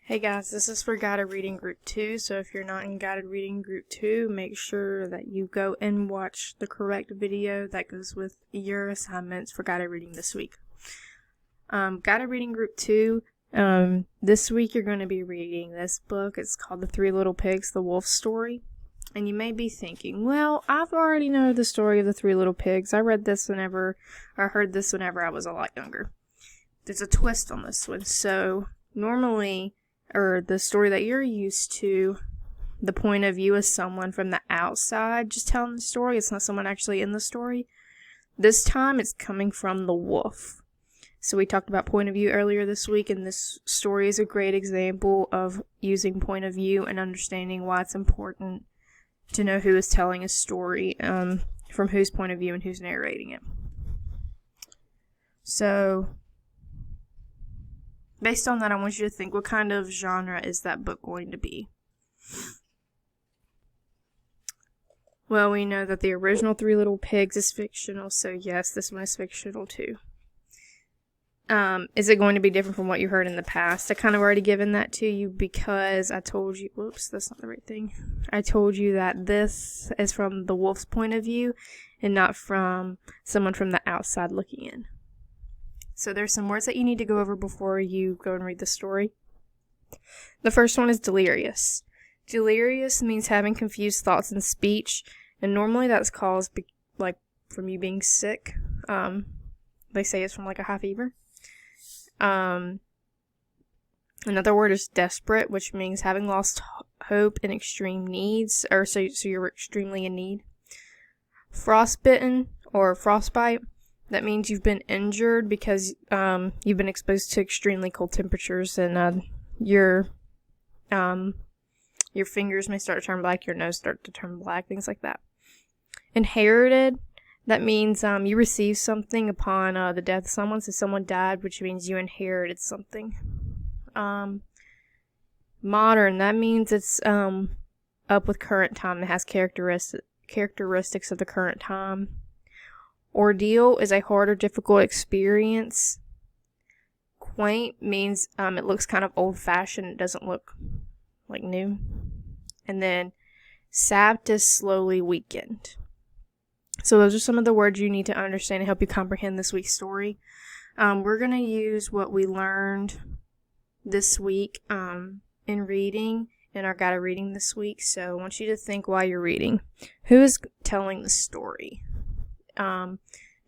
Hey guys, this is for Guided Reading Group 2, so if you're not in Guided Reading Group 2, make sure that you go and watch the correct video that goes with your assignments for Guided Reading this week. Guided Reading Group 2, this week you're going to be reading this book. It's called The Three Little Pigs, The Wolf Story. And you may be thinking, well, I've already know the story of the Three Little Pigs. I heard this whenever I was a lot younger. There's a twist on this one. So normally, or the story that you're used to, the point of view is someone from the outside just telling the story. It's not someone actually in the story. This time it's coming from the wolf. So we talked about point of view earlier this week, and this story is a great example of using point of view and understanding why it's important to know who is telling a story, from whose point of view and who's narrating it. So based on that, I want you to think, what kind of genre is that book going to be? Well, we know that the original Three Little Pigs is fictional, so yes, this one is fictional too. Is it going to be different from what you heard in the past? I kind of already given that to you because I told you, whoops, that's not the right thing. I told you that this is from the wolf's point of view and not from someone from the outside looking in. So there's some words that you need to go over before you go and read the story. The first one is delirious. Delirious means having confused thoughts and speech, and normally that's caused from you being sick. They say it's from a high fever. Another word is desperate, which means having lost hope in extreme needs, or so you're extremely in need. Frostbitten or frostbite. That means you've been injured because you've been exposed to extremely cold temperatures, and your fingers may start to turn black, your nose start to turn black, things like that. Inherited, that means you received something upon the death of someone, so someone died, which means you inherited something. Modern, that means it's up with current time, that has characteristics of the current time. Ordeal is a hard or difficult experience. Quaint means it looks kind of old-fashioned. It doesn't look like new. And then sapped is slowly weakened. So those are some of the words you need to understand to help you comprehend this week's story. We're going to use what we learned this week in reading, in our guided reading this week. So I want you to think while you're reading. Who is telling the story?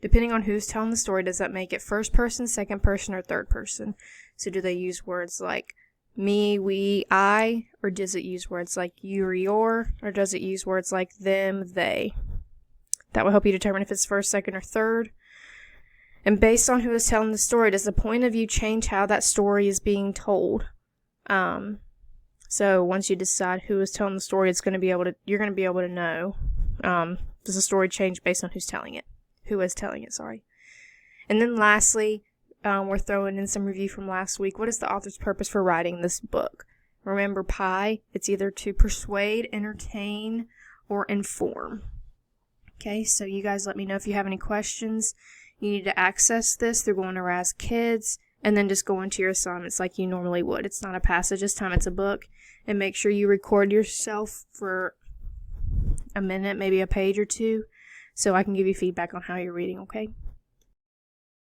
Depending on who's telling the story, does that make it first person, second person, or third person? So do they use words like me, we, I, or does it use words like you or your, or does it use words like them, they? That will help you determine if it's first, second, or third. And based on who is telling the story, does the point of view change how that story is being told? So once you decide who is telling the story, you're going to be able to know. Does the story change based on who's telling it? Who is telling it, sorry. And then lastly, we're throwing in some review from last week. What is the author's purpose for writing this book? Remember, PIE, it's either to persuade, entertain, or inform. Okay, so you guys let me know if you have any questions. You need to access this through going to Raz Kids, and then just go into your assignments like you normally would. It's not a passage this time, it's a book. And make sure you record yourself for a minute, maybe a page or two, so I can give you feedback on how you're reading, okay?